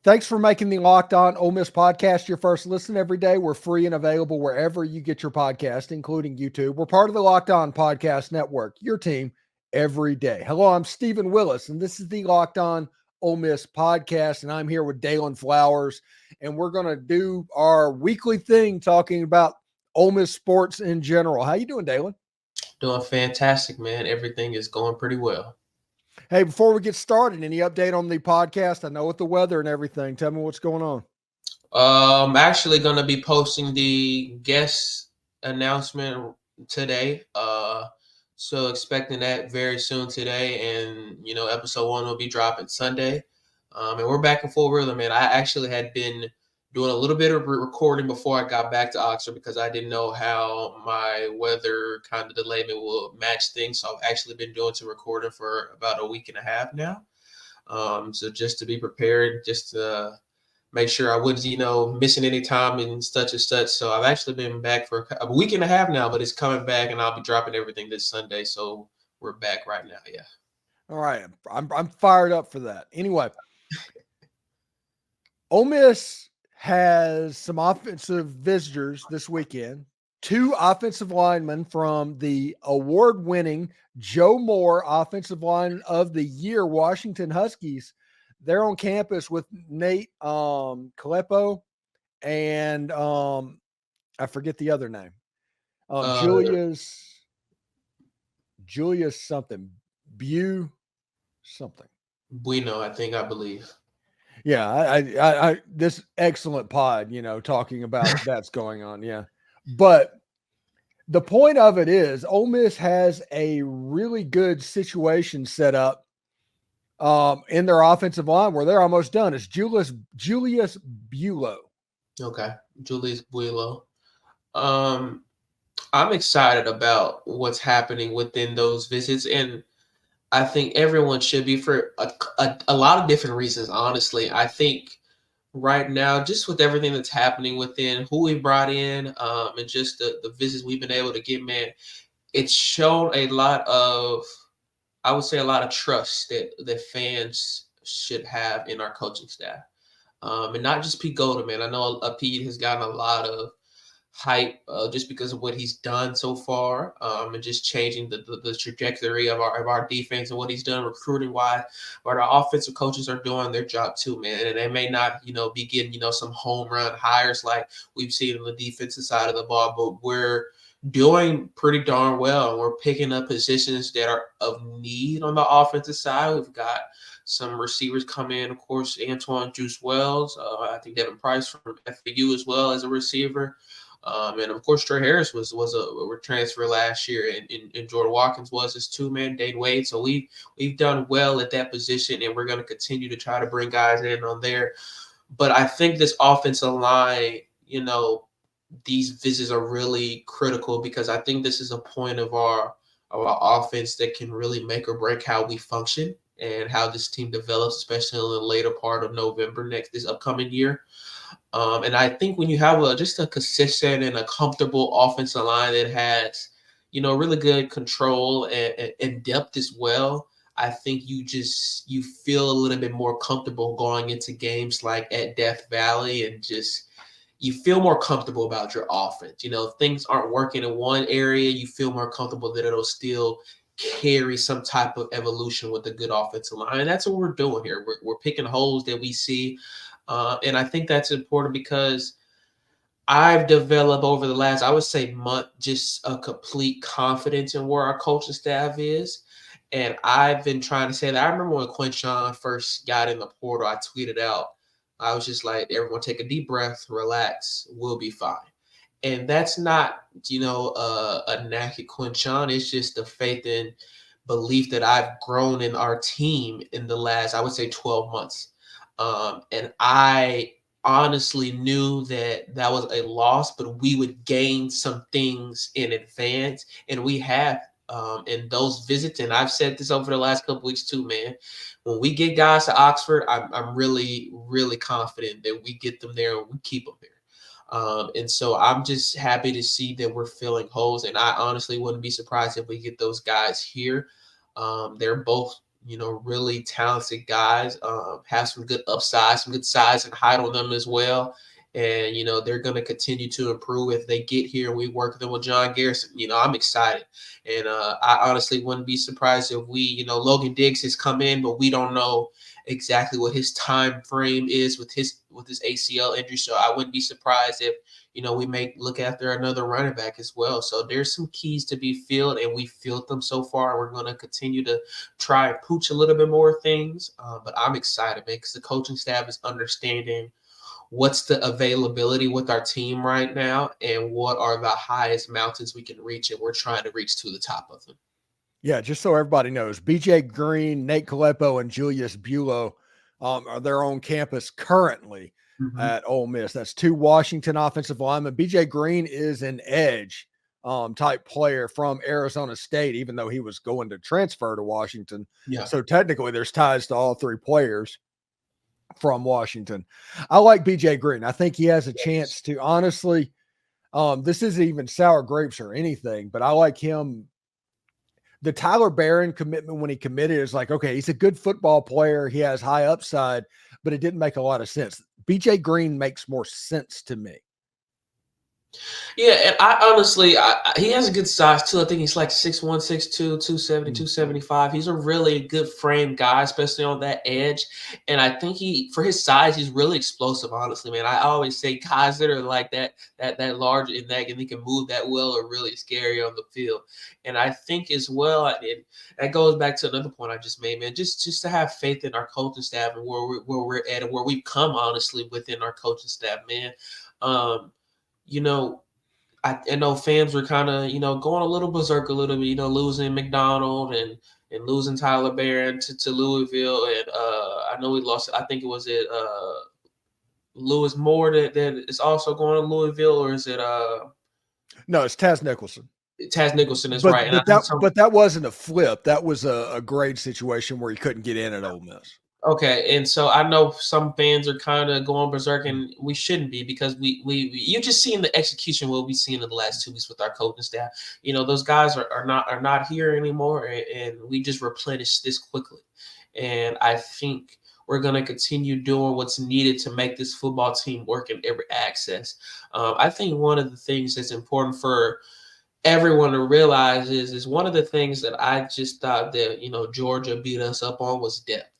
Thanks for making the Locked On Ole Miss podcast your first listen every day. We're free and available wherever you get your podcast, including YouTube. We're part of the Locked On Podcast Network, your team every day. Hello, I'm Stephen Willis, and this is the Locked On Ole Miss podcast, and I'm here with Daylan Flowers, and we're going to do our weekly thing talking about Ole Miss sports in general. How you doing, Daylan? Doing fantastic, man. Everything is going pretty well. Hey, before we get started, any update on the podcast? I know with the weather and everything, tell me what's going on. I'm actually going to be posting the guest announcement today. So expecting that very soon today. And, episode 1 will be dropping Sunday. And we're back and forth with them, man. I actually had been doing a little bit of recording before I got back to Oxford because I didn't know how my weather kind of delayed me will match things. So I've actually been doing some recording for about a week and a half now. So just to be prepared, just to make sure I wasn't, missing any time and such and such. So I've actually been back for a week and a half now, but it's coming back and I'll be dropping everything this Sunday. So we're back right now. Yeah. All right. I'm fired up for that. Anyway, Ole Miss has some offensive visitors this weekend. 2 offensive linemen from the award-winning Joe Moore Offensive Line of the Year Washington Huskies. They're on campus with Nate Kalepo and I forget the other name. Julius something. Something. Bueno, I believe. Yeah, I this excellent pod, talking about that's going on. Yeah. But the point of it is Ole Miss has a really good situation set up in their offensive line where they're almost done. It's Julius Buelow. Okay. Julius Buelow. I'm excited about what's happening within those visits. And I think everyone should be for a lot of different reasons, honestly. I think right now, just with everything that's happening within who we brought in and just the visits we've been able to get, man, it's shown a lot of, I would say, a lot of trust that fans should have in our coaching staff. And not just Pete Golden, man. I know Pete has gotten a lot of hype just because of what he's done so far and just changing the trajectory of our defense and what he's done recruiting wise. But our offensive coaches are doing their job too, man. And they may not, be getting, some home run hires like we've seen on the defensive side of the ball, but we're doing pretty darn well. And we're picking up positions that are of need on the offensive side. We've got some receivers come in, of course, Antoine Juice Wells. I think Devin Price from FAU as well as a receiver. And of course, Trey Harris was a transfer last year, and Jordan Watkins was his 2-man, Dane Wade. So we've done well at that position, and we're going to continue to try to bring guys in on there. But I think this offensive line, these visits are really critical because I think this is a point of our offense that can really make or break how we function and how this team develops, especially in the later part of November this upcoming year. And I think when you have just a consistent and a comfortable offensive line that has, really good control and depth as well, I think you feel a little bit more comfortable going into games like at Death Valley and just you feel more comfortable about your offense. If things aren't working in one area, you feel more comfortable that it'll still carry some type of evolution with a good offensive line. And that's what we're doing here. We're picking holes that we see. And I think that's important because I've developed over the last, I would say, month, just a complete confidence in where our coaching staff is. And I've been trying to say that. I remember when Quinshon first got in the portal, I tweeted out, I was just like, everyone take a deep breath, relax, we'll be fine. And that's not, a knack at Quinshon. It's just the faith and belief that I've grown in our team in the last, I would say, 12 months. And I honestly knew that was a loss, but we would gain some things in advance, and we have in those visits. And I've said this over the last couple weeks too, man. When we get guys to Oxford, I'm really, really confident that we get them there and we keep them there. And so I'm just happy to see that we're filling holes, and I honestly wouldn't be surprised if we get those guys here. They're both really talented guys, have some good upside, some good size and height on them as well. And, they're going to continue to improve if they get here and we work with them with John Garrison. I'm excited. And I honestly wouldn't be surprised if Logan Diggs has come in, but we don't know exactly what his time frame is with his ACL injury. So I wouldn't be surprised if we may look after another running back as well. So there's some keys to be filled, and we filled them so far. We're going to continue to try and pooch a little bit more things. But I'm excited, man, because the coaching staff is understanding what's the availability with our team right now and what are the highest mountains we can reach, and we're trying to reach to the top of them. Yeah, just so everybody knows, BJ Green, Nate Colepo, and Julius Buelow are there on campus currently at Ole Miss. That's 2 Washington offensive linemen. BJ Green is an edge type player from Arizona State, even though he was going to transfer to Washington. Yeah. So technically there's ties to all 3 players from Washington. I like BJ Green. I think he has a chance to, honestly, this isn't even sour grapes or anything, but I like him. The Tyler Barron commitment when he committed is like, okay, he's a good football player. He has high upside, but it didn't make a lot of sense. BJ Green makes more sense to me. Yeah, and I honestly, he has a good size too. I think he's like 6'1", 6'2", 270, 275. He's a really good frame guy, especially on that edge. And I think for his size, he's really explosive, honestly, man. I always say guys that are like that large and they can move that well are really scary on the field. And I think as well, and that goes back to another point I just made, man, just to have faith in our coaching staff and where we're at and where we've come, honestly, within our coaching staff, man. I know fans were kind of, going a little berserk a little bit, losing McDonald and losing Tyler Barron to Louisville. And I know we lost, I think it was Lewis Moore that is also going to Louisville, or is it No, it's Taz Nicholson. Taz Nicholson is right. But that wasn't a flip. That was a grade situation where he couldn't get in at Ole Miss. Okay, and so I know some fans are kind of going berserk, and we shouldn't be, because you just seen the execution what we've seen in the last 2 weeks with our coaching staff. Those guys are not here anymore, and we just replenished this quickly. And I think we're going to continue doing what's needed to make this football team work in every access. I think one of the things that's important for everyone to realize is one of the things that I just thought that Georgia beat us up on was depth.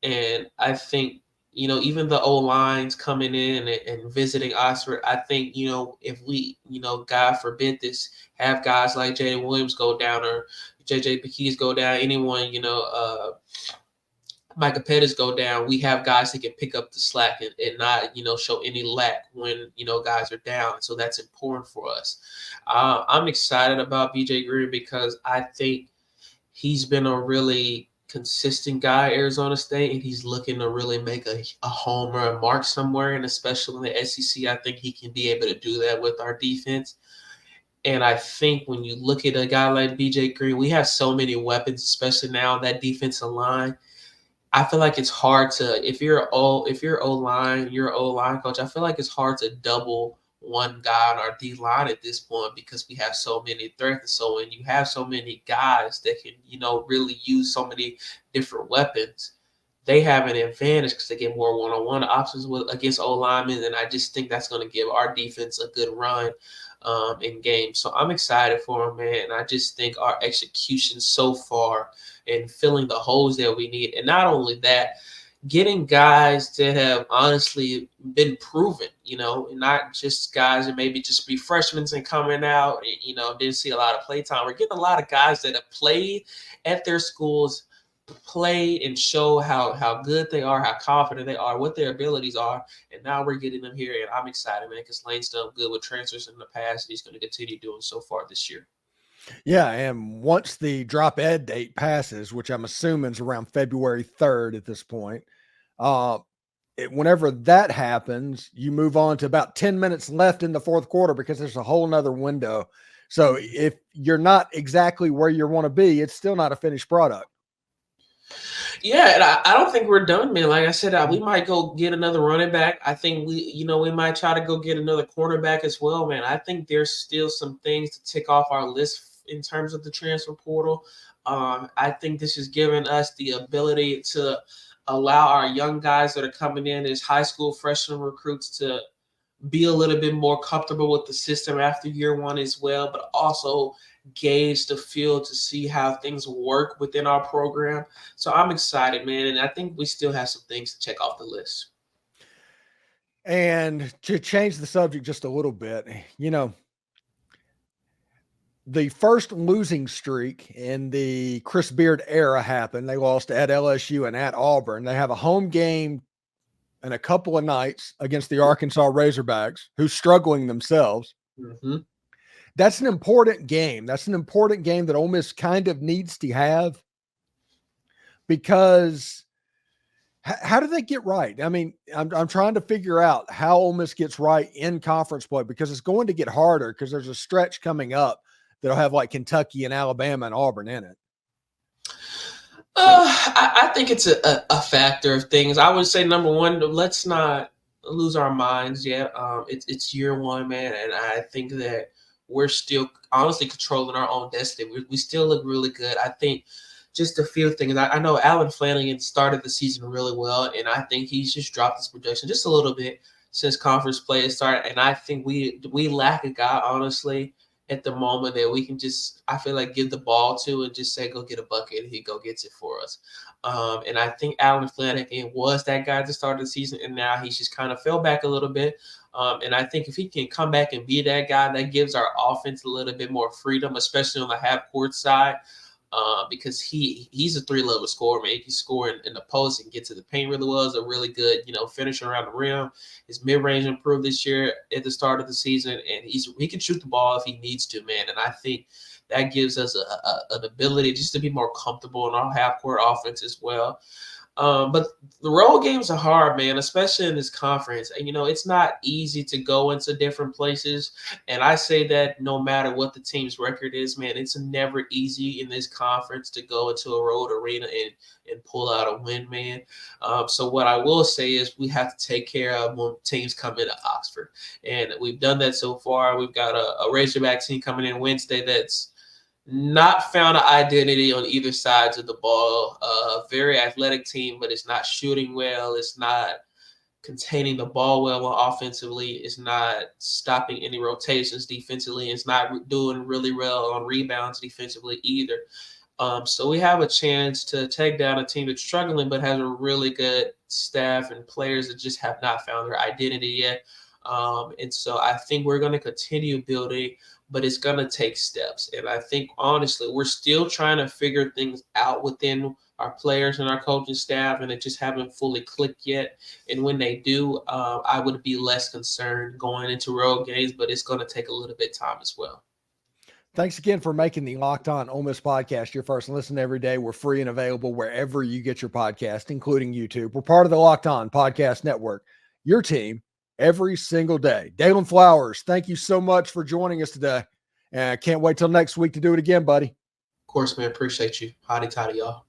And I think, even the O-lines coming in and visiting Oxford, I think, if we, God forbid this, have guys like Jaden Williams go down or JJ Pekeys go down, anyone, Micah Pettis go down, we have guys that can pick up the slack and not, show any lack when, guys are down. So that's important for us. I'm excited about BJ Green because I think he's been a really consistent guy at Arizona State, and he's looking to really make a home or a mark somewhere, and especially in the SEC, I think he can be able to do that with our defense. And I think when you look at a guy like BJ Green, we have so many weapons, especially now on that defensive line. I feel like it's hard to, if you're O-line, you're an O-line coach, I feel like it's hard to double one guy on our D-line at this point because we have so many threats. And so when you have so many guys that can, really use so many different weapons, they have an advantage because they get more one-on-one options against O-linemen. And I just think that's going to give our defense a good run in games. So I'm excited for him, man. And I just think our execution so far and filling the holes that we need. And not only that, getting guys that have honestly been proven, and not just guys that maybe just be freshmen and coming out, didn't see a lot of play time. We're getting a lot of guys that have played at their schools, played and show how good they are, how confident they are, what their abilities are. And now we're getting them here. And I'm excited, man, because Lane's done good with transfers in the past. And he's going to continue doing so far this year. Yeah, and once the drop ed date passes, which I'm assuming is around February 3rd at this point, whenever that happens, you move on to about 10 minutes left in the fourth quarter because there's a whole nother window. So if you're not exactly where you want to be, it's still not a finished product. Yeah, and I don't think we're done, man. Like I said, we might go get another running back. I think we might try to go get another cornerback as well, man. I think there's still some things to tick off our list in terms of the transfer portal. I think this has given us the ability to allow our young guys that are coming in as high school freshman recruits to be a little bit more comfortable with the system after year one as well, but also gauge the field to see how things work within our program. So I'm excited, man, and I think we still have some things to check off the list. And to change the subject just a little bit, the first losing streak in the Chris Beard era happened. They lost at LSU and at Auburn. They have a home game in a couple of nights against the Arkansas Razorbacks, who's struggling themselves. Mm-hmm. That's an important game. That's an important game that Ole Miss kind of needs to have, because how do they get right? I mean, I'm trying to figure out how Ole Miss gets right in conference play, because it's going to get harder, because there's a stretch coming up that'll have like Kentucky and Alabama and Auburn in it. I think it's a factor of things. I would say, number one, let's not lose our minds yet. It's year one, man, and I think that we're still honestly controlling our own destiny. We still look really good. I think just a few things. I know Alan Flanagan started the season really well, and I think he's just dropped his projection just a little bit since conference play has started. And I think we lack a guy, honestly, at the moment that we can just, I feel like, give the ball to and just say, go get a bucket, and he go gets it for us. And I think Alan Flanagan was that guy at the start of the season, and now he's just kind of fell back a little bit. And I think if he can come back and be that guy, that gives our offense a little bit more freedom, especially on the half court side. Because he's a three-level scorer, man. He can score in the post and get to the paint really well. He's a really good, finisher around the rim. His mid-range improved this year at the start of the season, and he can shoot the ball if he needs to, man. And I think that gives us an ability just to be more comfortable in our half-court offense as well. But the road games are hard, man, especially in this conference. And, it's not easy to go into different places. And I say that no matter what the team's record is, man, it's never easy in this conference to go into a road arena and pull out a win, man. So what I will say is we have to take care of when teams come into Oxford. And we've done that so far. We've got a Razorback team coming in Wednesday that's not found an identity on either sides of the ball. Very athletic team, but it's not shooting well. It's not containing the ball well offensively. It's not stopping any rotations defensively. It's not doing really well on rebounds defensively either. So we have a chance to take down a team that's struggling, but has a really good staff and players that just have not found their identity yet. And so I think we're going to continue building, but it's going to take steps. And I think, honestly, we're still trying to figure things out within our players and our coaching staff, and it just haven't fully clicked yet. And when they do, I would be less concerned going into road games, but it's going to take a little bit of time as well. Thanks again for making the Locked On Ole Miss podcast your first listen every day. We're free and available wherever you get your podcast, including YouTube. We're part of the Locked On Podcast Network, your team every single day. Daylan Flowers, thank you so much for joining us today. And I can't wait till next week to do it again, buddy. Of course, man. Appreciate you. Hotty toddy, y'all.